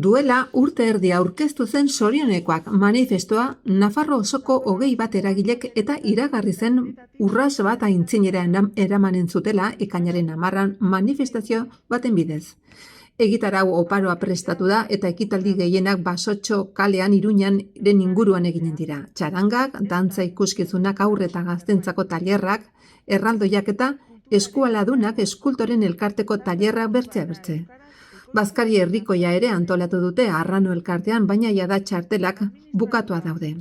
Duela urte erdi aurkeztu zen Zorionekoak manifestoa Nafarro osoko 21 eragilek eta iragarri zen urras bat aintzinera eramanen zutela ekainaren 10 manifestazio baten bidez. Egitarau oparoa prestatu da eta ekitaldi gehienak Basotxo kalean Iruñaren inguruan eginen dira. Txarangak, dantza ikuskizunak, haur eta gaztentzako tailerrak, erraldoiak eta eskualadunak eskultoren elkarteko tailerrak bertze. Bazkari herrikoia ere antolatu dute Arrano elkartean, baina jada txartelak bukatua daude.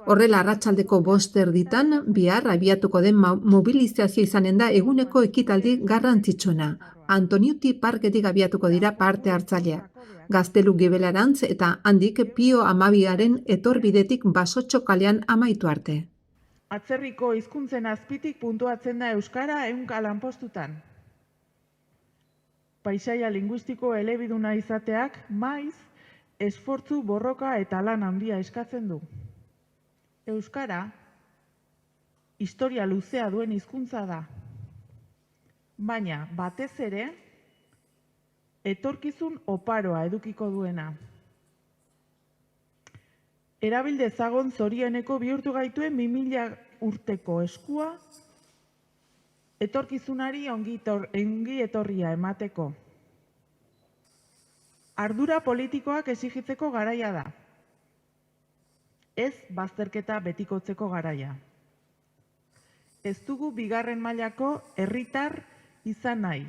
Horrela arratsaldeko 5 erditan bihar abiatuko den mobilizazio izanen da eguneko ekitaldi garrantzitsuena. Antoniuti parketik abiatuko dira parte hartzaileak. Gaztelu Gibelarantz eta handik Pio Amabiaren etorbidetik Basotxo kalean amaitu arte. Atzerriko hizkuntzen azpitik puntuatzen da euskara 100 lanpostutan. Paisaia linguistiko elebiduna izateak maiz, esfortzu, borroka eta lan handia eskatzen du. Euskara, historia luzea duen hizkuntza da. Baina, batez ere, etorkizun oparoa edukiko duena. Erabil dezagon zorioneko bihurtu gaituen 2000 urteko eskua, etorkizunari ongi etorria emateko. Ardura politikoak exigitzeko garaia da. Ez bazterketa betikotzeko garaia. Ez dugu bigarren mailako herritar izan nahi.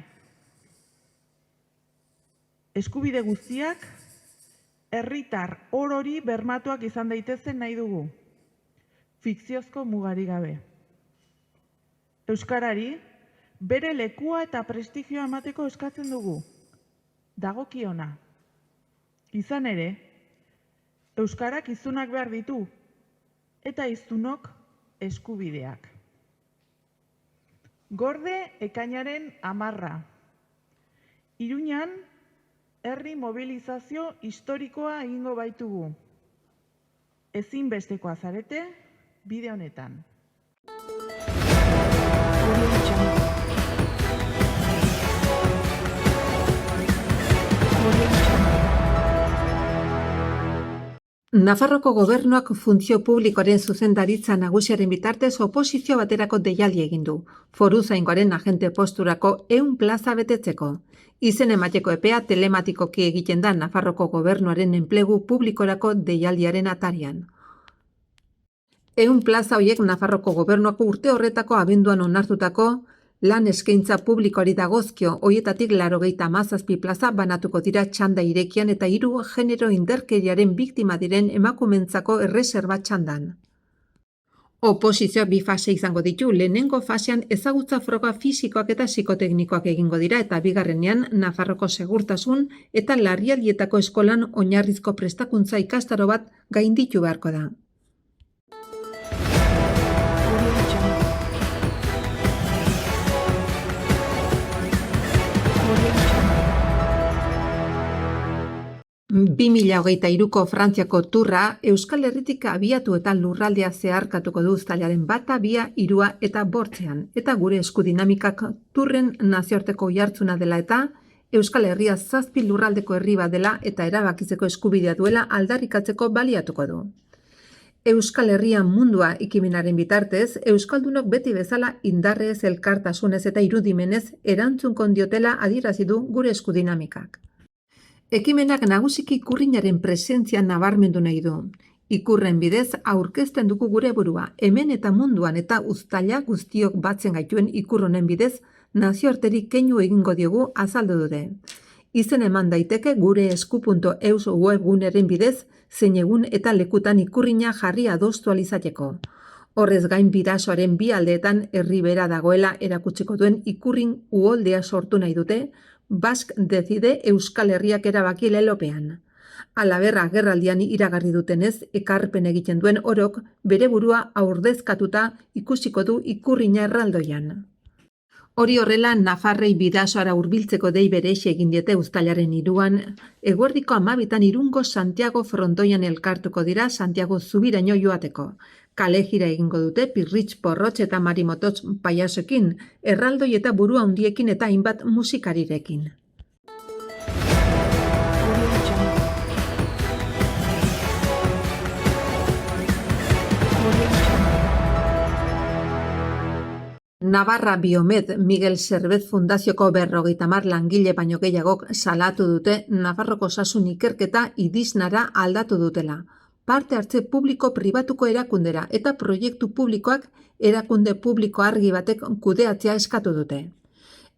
Eskubide guztiak herritar orori bermatuak izan daitezen nahi dugu. Fikziozko mugari gabe. Euskarari bere lekua eta prestigioa emateko eskatzen dugu. Dagokiona. Izan ere, euskarak hizunak behar ditu eta hiztunok eskubideak. Gorde ekainaren 10. Iruñan herri mobilizazio historikoa egingo baitugu. Ezinbestekoa zarete bide honetan. Nafarroko gobernuak funtzio publikoaren zuzendaritza nagusiaren bitartez oposizio baterako deialdi egin du. Foruzaingoaren agente posturako 100 plaza betetzeko. Izen emateko epea telematikoki egiten da Nafarroko gobernuaren enplegu publikorako deialdiaren atarian. 100 plaza horiek Nafarroko gobernuako urte horretako abenduan onartutako lan eskaintza publikoari dagozkio, horietatik 97 plaza banatuko dira txanda irekian eta 3 genero indarkeriaren biktima diren emakumentzako erreserba txandan. Oposizioak 2 fase izango ditu, lehenengo fasean ezagutza froga fisikoak eta psikoteknikoak egingo dira eta bigarrenean Nafarroko segurtasun eta larrialdietako eskolan oinarrizko prestakuntza ikastaro bat gainditu beharko da. ...2023ko Frantziako turra Euskal Herritik abiatu eta lurraldea zeharkatuko du uztailaren 1, 2, 3 eta 8 eta gure eskudinamikak turren nazioarteko oihartzuna dela eta Euskal Herria 7 lurraldeko herri bat dela eta erabakitzeko eskubidea duela aldarrikatzeko baliatuko du. Euskal Herria mundua ekimenaren bitartez, euskaldunok beti bezala indarrez, elkartasunez eta irudimenez erantzungo diotela adierazi du gure eskudinamikak. Ekimenak nagusiki ikurrinaren presentzia nabarmendu nahi du. Ikurren bidez aurkezten dugu gure burua, hemen eta munduan eta uztaila guztiok batzen gaituen ikur honen bidez nazioarterik keinu egingo diogu azaldu dute. Izen eman daiteke gure esku.eus webguneren bidez zein egun eta lekutan ikurrina jarri adostu alizateko. Horrez gain bidasoaren 2 aldeetan herribera dagoela erakutsiko duen ikurrin uholdea sortu nahi dute, Basque Decide Euskal Herriak erabaki lelopean. Halaber, agerraldian iragarri dutenez, ekarpen egiten duen orok bere burua aurdezkatuta ikusiko du ikurrina erraldoian. Hori horrela, Nafarrei bidasoara hurbiltzeko dei bereixe egin diete uztailaren 3an, eguerdiko 12 Irungo Santiago frontoian elkartuko dira Santiago Zubiraino joateko. Kale jira egingo dute Pirritx Porrotx eta Marimototx paiasoekin, erraldoi eta buru handiekin eta hainbat musikarirekin. Navarra Biomed Miguel Servet Fundazioko 50 langile baino gehiagok salatu dute Nafarroko osasun ikerketa idisnara aldatu dutela. Parte hartze publiko-pribatuko erakundera eta proiektu publikoak erakunde publiko argi batek kudeatzea eskatu dute.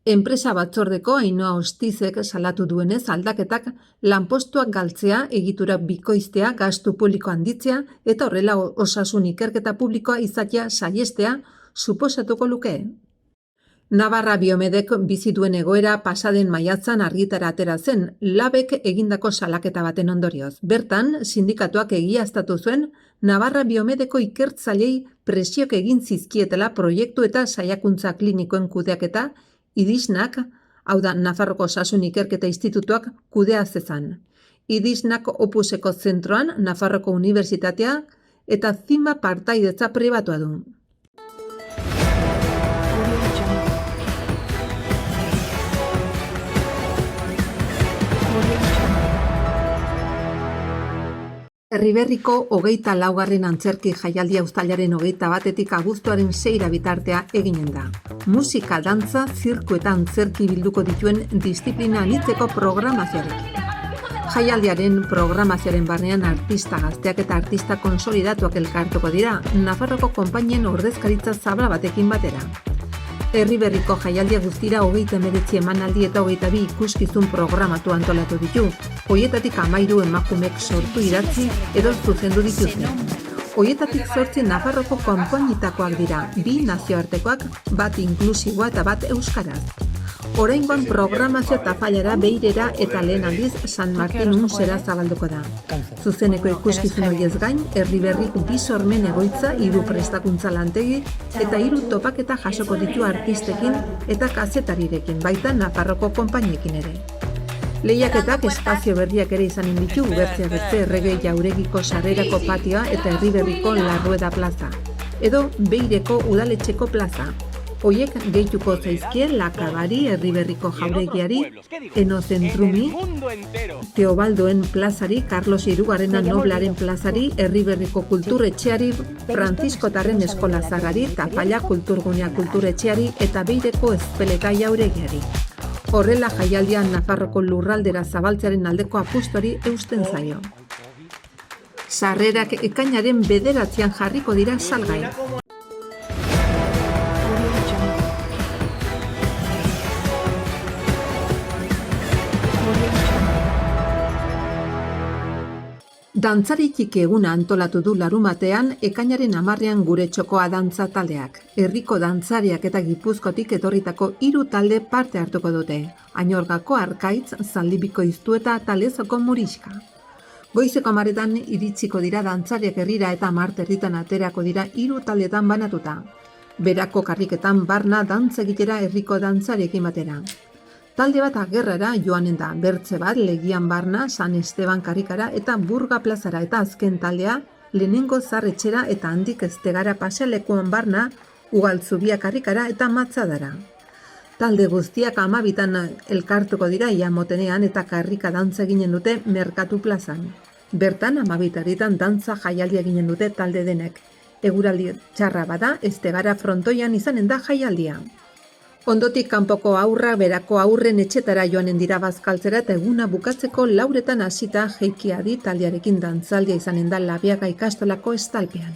Enpresa batzordeko Ainhoa Ostizek salatu duenez aldaketak lanpostuak galtzea, egitura bikoiztea, gastu publiko handitzea eta horrela osasun ikerketa publikoa izatea saihestea suposatuko luke. Navarra Biomedek bizi duen egoera pasaden maiatzan argitara atera zen, labek egindako salaketa baten ondorioz. Bertan, sindikatuak egiaztatu zuen Navarra Biomedeko ikertzailei presiok egin zizkietela proiektu eta saiakuntza klinikoen kudeaketa idisnak, hau da Nafarroko Osasun Ikerketa Institutuak kudea zezan. Idisnak Opuseko zentroan Nafarroko Unibertsitatea eta Zima partaidetza pribatua du. Erriberriko 24. antzerki jaialdia uztailaren 21. abuztuaren 6 bitartea eginen da. Musika, dantza, zirku eta antzerki bilduko dituen disiplina anitzeko programazioarekin. Jaialdiaren programazioaren barnean artista gazteak eta artista konsolidatuak elkartuko dira, Nafarroko konpainien ordezkaritza zabala batekin batera. Erriberriko jaialdia guztira 39 emanaldi eta 22 ikuskizun programatu antolatu ditu. Hoietatik 13 emakumek sortu idatzi edo zuzendu dituzte. Hoietatik 8 Nafarroko konpainitakoak dira, 2 nazioartekoak, bat inklusiboa eta bat euskaraz. Oraingoan programazio tafailara, Beirera eta lehen aldiz San Martin Unsera zabalduko da. Zuzeneko ikuskizun horiez gain, Erriberrik 2 sormen egoitza, 3 prestakuntza lantegi eta 3 topaketa jasoko ditu artistekin eta kazetarirekin, baita Nafarroko konpainiekin ere. Lehiaketak espazio berriak ere izanen ditu, bertzea bertze Errege Jauregiko sarrerako patioa eta Erriberriko Larrueda plaza, edo Beireko udaletxeko plaza. Hoiek gehituko zaizkie Lakabari, Erriberriko jauregiari, Enozentrumi, Teobaldoen plazari, Carlos Hirugarrena Noblaren plazari, Erriberriko kulturetxeari, Frantziskotarren eskola zarrari, Tafalla kulturgunea kulturetxeari eta Beireko ezpeleta jauregiari. Horrela jaialdian Nafarroko lurraldera zabaltzearen aldeko apustuari eusten zaio. Sarrerak ekainaren 9 jarriko dira salgai. Dantzari txiki eguna antolatu du larunbatean ekainaren 10 gure txokoa dantza taldeak. Herriko dantzariak eta Gipuzkotik etorritako 3 talde parte hartuko dute. Añorgako Arkaitz, Zaldibiko Iztueta eta Lezoko Murixka. Goizeko 10 iritsiko dira dantzariak herrira eta marterritan aterako dira 3 taldetan banatuta. Berako karriketan barna dantza egitera herriko dantzariekin batera. Talde bat agerrara joanen da, bertze bat Legian barna, San Esteban karrikara eta Burga plazara eta azken taldea lehenengo zarretxera eta handik Eztegara pasealekuan barna, Ugaltzubia karrikara eta Matzadara. Talde guztiak 12 elkartuko dira Iamotenean eta karrika dantza eginen dute Merkatu plazan. Bertan 12 dantza jaialdia eginen dute talde denek. Eguraldi txarra bada, Eztegara frontoian izanen da jaialdia. Ondotik kanpoko haurra berako haurren etxetara joanen dira bazkaltzera eta eguna bukatzeko 4 hasita Jeiki Adi taldearekin dantzaldia izanen da Labiaga ikastolako estalpean.